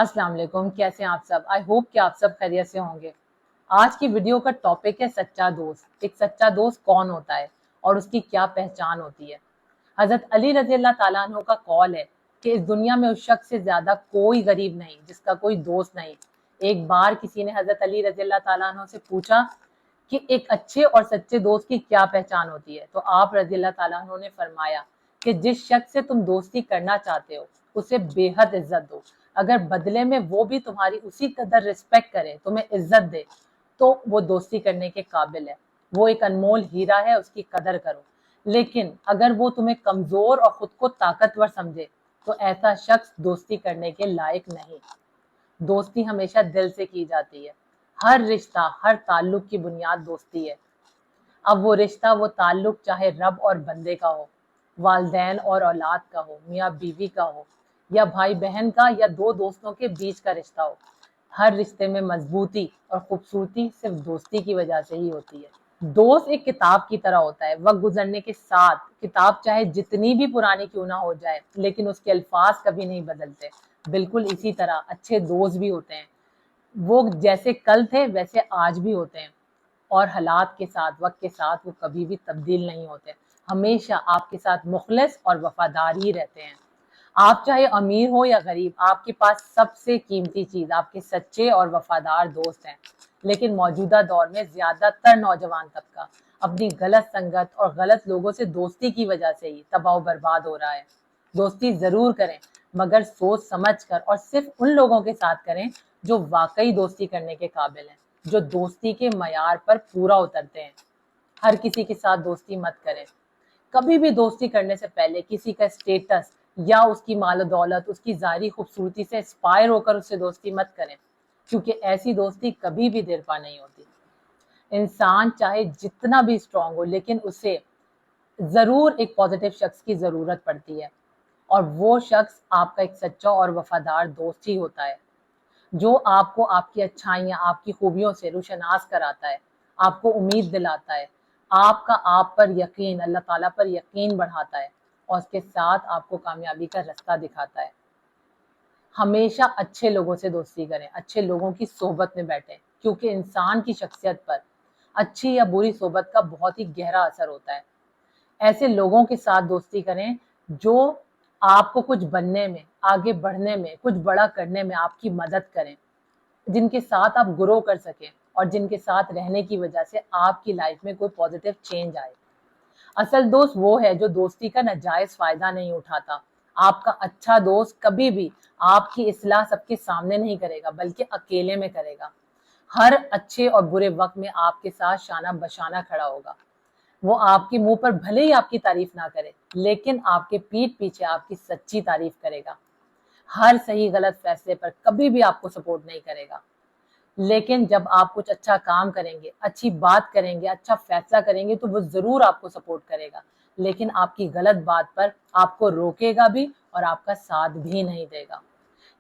अस्सलाम वालेकुम, कैसे हैं आप सब। आई होप कि आप सब खैरियत से होंगे। आज की वीडियो का टॉपिक है सच्चा दोस्त। एक सच्चा दोस्त कौन होता है और उसकी क्या पहचान होती है। हजरत अली रजी अल्लाह ताला अन्हु का कौल है कि इस दुनिया में उस शख्स से ज्यादा कोई गरीब नहीं जिसका कोई दोस्त नहीं। एक बार किसी ने हजरत अली रजी अल्लाह ताला अन्हु से पूछा कि एक अच्छे और सच्चे दोस्त की क्या पहचान होती है, तो आप रजी अल्लाह ताला अन्हु ने फरमाया कि जिस शख्स से तुम दोस्ती करना चाहते हो उसे बेहद इज्जत दो। अगर बदले में वो भी तुम्हारी उसी कदर रिस्पेक्ट करे, तुम्हें इज्जत दे, तो वो दोस्ती करने के काबिल है। वो एक अनमोल हीरा है, उसकी कदर करो। लेकिन अगर वो तुम्हें कमजोर और खुद को ताकतवर समझे तो ऐसा शख्स दोस्ती करने के लायक नहीं। दोस्ती हमेशा दिल से की जाती है। हर रिश्ता, हर ताल्लुक की बुनियाद दोस्ती है। अब वो रिश्ता, वो ताल्लुक चाहे रब और बंदे का हो, वालदैन और औलाद का हो, मियाँ बीवी का हो, या भाई बहन का, या दो दोस्तों के बीच का रिश्ता हो, हर रिश्ते में मजबूती और खूबसूरती सिर्फ दोस्ती की वजह से ही होती है। दोस्त एक किताब की तरह होता है। वक्त गुजरने के साथ किताब चाहे जितनी भी पुरानी क्यों ना हो जाए, लेकिन उसके अल्फाज कभी नहीं बदलते। बिल्कुल इसी तरह अच्छे दोस्त भी होते हैं। वो जैसे कल थे वैसे आज भी होते हैं, और हालात के साथ, वक्त के साथ वो कभी भी तब्दील नहीं होते। हमेशा आपके साथ मुखलिस और वफादार ही रहते हैं। आप चाहे अमीर हो या गरीब, आपके पास सबसे कीमती चीज आपके सच्चे और वफादार दोस्त हैं। लेकिन मौजूदा दौर में ज्यादातर नौजवान तबका अपनी गलत संगत और गलत लोगों से दोस्ती की वजह से ही तबाह बर्बाद हो रहा है। दोस्ती जरूर करें, मगर सोच समझ कर और सिर्फ उन लोगों के साथ करें जो वाकई दोस्ती करने के काबिल हैं, जो दोस्ती के मयार पर पूरा उतरते हैं। हर किसी के साथ दोस्ती मत करें। कभी भी दोस्ती करने से पहले किसी का स्टेटस या उसकी माल दौलत, उसकी ज़ाहिरी खूबसूरती से इंस्पायर होकर उससे दोस्ती मत करें, क्योंकि ऐसी दोस्ती कभी भी देर पा नहीं होती। इंसान चाहे जितना भी स्ट्रांग हो, लेकिन उसे जरूर एक पॉजिटिव शख्स की जरूरत पड़ती है, और वो शख्स आपका एक सच्चा और वफादार दोस्त ही होता है, जो आपको आपकी अच्छाइयाँ, आपकी खूबियों से रोशनास कराता है, आपको उम्मीद दिलाता है, आपका आप पर यकीन, अल्लाह ताला पर यकीन बढ़ाता है, और उसके साथ आपको कामयाबी का रास्ता दिखाता है। हमेशा अच्छे लोगों से दोस्ती करें, अच्छे लोगों की सोहबत में बैठें, क्योंकि इंसान की शख्सियत पर अच्छी या बुरी सोहबत का बहुत ही गहरा असर होता है। ऐसे लोगों के साथ दोस्ती करें जो आपको कुछ बनने में, आगे बढ़ने में, कुछ बड़ा करने में आपकी मदद करें, जिनके साथ आप ग्रो कर सकें, और जिनके साथ रहने की वजह से आपकी लाइफ में कोई पॉजिटिव चेंज आए। असल दोस्त वो है जो दोस्ती का नाजायज फायदा नहीं उठाता। आपका अच्छा दोस्त कभी भी आपकी इस्लाह सबके सामने नहीं करेगा, बल्कि अकेले में करेगा। हर अच्छे और बुरे वक्त में आपके साथ शाना बशाना खड़ा होगा। वो आपके मुंह पर भले ही आपकी तारीफ ना करे, लेकिन आपके पीठ पीछे आपकी सच्ची तारीफ करेगा। हर सही गलत फैसले पर कभी भी आपको सपोर्ट नहीं करेगा, लेकिन जब आप कुछ अच्छा काम करेंगे, अच्छी बात करेंगे, अच्छा फैसला करेंगे, तो वो जरूर आपको सपोर्ट करेगा। लेकिन आपकी गलत बात पर आपको रोकेगा भी और आपका साथ भी नहीं देगा।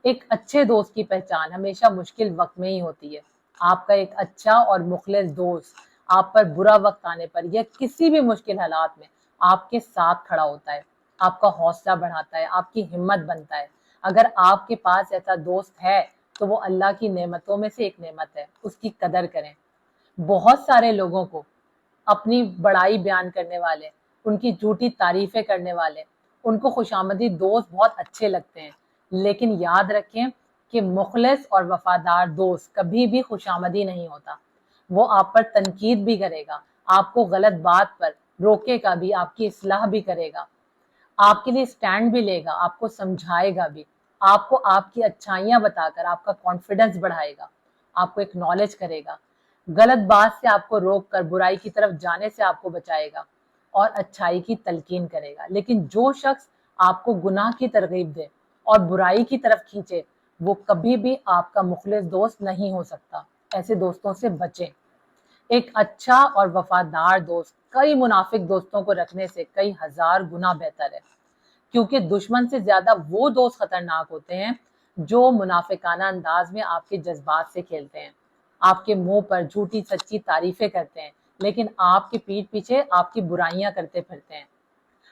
एक अच्छे दोस्त की पहचान हमेशा मुश्किल वक्त में ही होती है। आपका एक अच्छा और मुखलिस दोस्त आप पर बुरा वक्त आने पर या किसी भी मुश्किल हालात में आपके साथ खड़ा होता है, आपका हौसला बढ़ाता है, आपकी हिम्मत बनता है। अगर आपके पास ऐसा दोस्त है तो वो अल्लाह की नेमतों में से एक नेमत है, उसकी कदर करें। बहुत सारे लोगों को अपनी बड़ाई बयान करने वाले, उनकी झूठी तारीफें करने वाले, उनको खुशामदी दोस्त बहुत अच्छे लगते हैं, लेकिन याद रखें कि मुखलिस और वफादार दोस्त कभी भी खुशामदी नहीं होता। वो आप पर तनकीद भी करेगा, आपको गलत बात पर रोकेगा भी, आपकी इस्लाह भी करेगा, आपके लिए स्टैंड भी लेगा, आपको समझाएगा भी, आपको आपकी अच्छाइयां बताकर आपका कॉन्फिडेंस बढ़ाएगा, आपको एक्नॉलेज करेगा, गलत बात से आपको रोक कर बुराई की तरफ जाने से आपको बचाएगा, और अच्छाई की तलकीन करेगा। लेकिन जो शख्स आपको गुनाह की तरगीब दे और बुराई की तरफ खींचे, वो कभी भी आपका मुखलिस दोस्त नहीं हो सकता। ऐसे दोस्तों से बचें। एक अच्छा और वफादार दोस्त कई मुनाफिक दोस्तों को रखने से कई हजार गुना बेहतर है, क्योंकि दुश्मन से ज्यादा वो दोस्त खतरनाक होते हैं जो मुनाफिकाना अंदाज में आपके जज्बात से खेलते हैं, आपके मुंह पर झूठी सच्ची तारीफें करते हैं, लेकिन आपके पीठ पीछे आपकी बुराइयां करते फिरते हैं।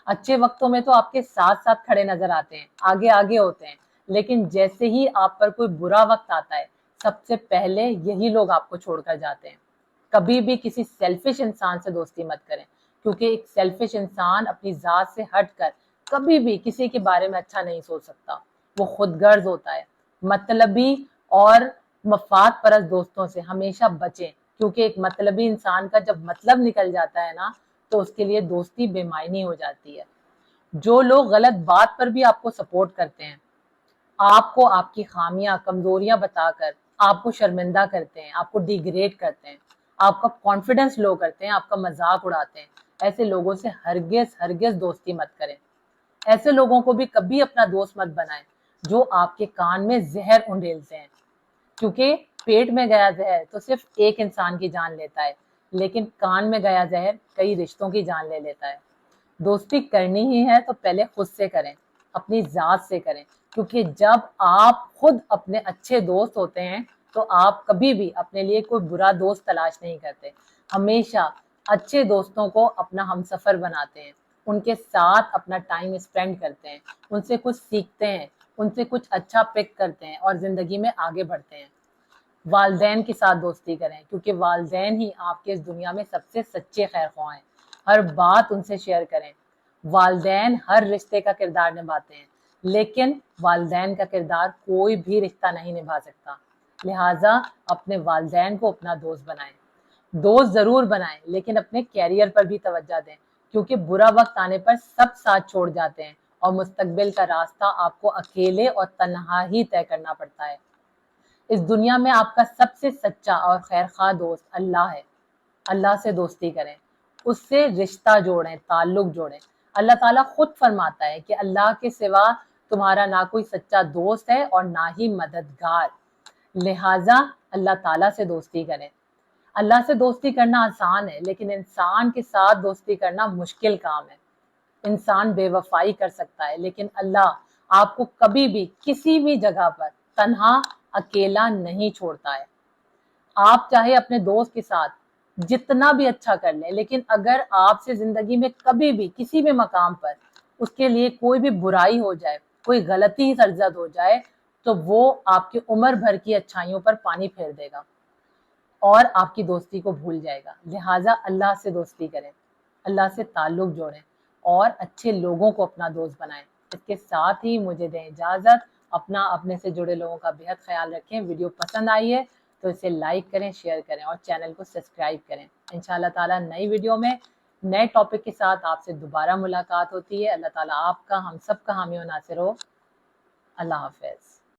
अच्छे वक्तों में तो आपके साथ साथ खड़े नजर आते हैं, आगे आगे होते हैं, لیکن جیسے ہی آپ پر کوئی برا وقت آتا ہے سب سے پہلے یہی لوگ آپ کو چھوڑ کر جاتے ہیں۔ کبھی بھی کسی سیلفش انسان سے دوستی مت کریں، کیونکہ ایک سیلفش انسان اپنی ذات سے ہٹ کر کبھی بھی کسی کے بارے میں اچھا نہیں سوچ سکتا، وہ خود غرض ہوتا ہے۔ مطلبی اور مفاد پرست دوستوں سے ہمیشہ بچیں، کیونکہ ایک مطلبی انسان کا جب مطلب نکل جاتا ہے نا تو اس کے لیے دوستی بے معنی ہو جاتی ہے۔ جو لوگ غلط بات پر بھی آپ کو سپورٹ کرتے ہیں، آپ کو آپ کی خامیاں کمزوریاں بتا کر آپ کو شرمندہ کرتے ہیں، آپ کو ڈیگریڈ کرتے ہیں، آپ کا کانفیڈنس لو کرتے ہیں، آپ کا مذاق اڑاتے ہیں، ایسے لوگوں سے ہرگز دوستی مت کریں۔ ایسے لوگوں کو بھی کبھی اپنا دوست مت بنائیں جو آپ کے کان میں زہر انڈیلتے ہیں، کیونکہ پیٹ میں گیا زہر تو صرف ایک انسان کی جان لیتا ہے، لیکن کان میں گیا زہر کئی رشتوں کی جان لے لیتا ہے۔ دوستی کرنی ہی ہے تو پہلے خود سے کریں، اپنی ذات سے کریں، کیونکہ جب آپ خود اپنے اچھے دوست ہوتے ہیں تو آپ کبھی بھی اپنے لیے کوئی برا دوست تلاش نہیں کرتے، ہمیشہ اچھے دوستوں کو اپنا ہمسفر بناتے ہیں، ان کے ساتھ اپنا ٹائم اسپینڈ کرتے ہیں، ان سے کچھ سیکھتے ہیں، ان سے کچھ اچھا پک کرتے ہیں اور زندگی میں آگے بڑھتے ہیں۔ والدین کے ساتھ دوستی کریں، کیونکہ والدین ہی آپ کے اس دنیا میں سب سے سچے خیر خواہ ہیں، ہر بات ان سے شیئر کریں۔ والدین ہر رشتے کا کردار نبھاتے ہیں، لیکن والدین کا کردار کوئی بھی رشتہ نہیں نبھا سکتا، لہٰذا اپنے والدین کو اپنا دوست بنائیں۔ دوست ضرور بنائیں لیکن اپنے کیریئر پر بھی توجہ دیں، کیونکہ برا وقت آنے پر سب ساتھ چھوڑ جاتے ہیں اور مستقبل کا راستہ آپ کو اکیلے اور تنہا ہی طے کرنا پڑتا ہے۔ اس دنیا میں آپ کا سب سے سچا اور خیرخواہ دوست اللہ ہے۔ اللہ سے دوستی کریں، اس سے رشتہ جوڑیں، تعلق جوڑیں۔ اللہ تعالیٰ خود فرماتا ہے کہ اللہ کے سوا تمہارا نہ کوئی سچا دوست ہے اور نہ ہی مددگار، لہٰذا اللہ تعالیٰ سے دوستی کریں۔ اللہ سے دوستی کرنا آسان ہے، لیکن انسان کے ساتھ دوستی کرنا مشکل کام ہے۔ انسان بے وفائی کر سکتا ہے، لیکن اللہ آپ کو کبھی بھی کسی بھی جگہ پر تنہا اکیلا نہیں چھوڑتا ہے۔ آپ چاہے اپنے دوست کے ساتھ جتنا بھی اچھا کر لیں، لیکن اگر آپ سے زندگی میں کبھی بھی کسی بھی مقام پر اس کے لیے کوئی بھی برائی ہو جائے، کوئی غلطی سرزد ہو جائے، تو وہ آپ کی عمر بھر کی اچھائیوں پر پانی پھیر دے گا اور آپ کی دوستی کو بھول جائے گا۔ لہٰذا اللہ سے دوستی کریں، اللہ سے تعلق جوڑیں اور اچھے لوگوں کو اپنا دوست بنائیں۔ اس کے ساتھ ہی مجھے دیں اجازت، اپنے سے جڑے لوگوں کا بہت خیال رکھیں۔ ویڈیو پسند آئی ہے تو اسے لائک کریں، شیئر کریں اور چینل کو سبسکرائب کریں۔ انشاءاللہ تعالیٰ نئی ویڈیو میں نئے ٹاپک کے ساتھ آپ سے دوبارہ ملاقات ہوتی ہے۔ اللہ تعالیٰ آپ کا ہم سب کا حامی و ناصر ہو۔ اللہ حافظ۔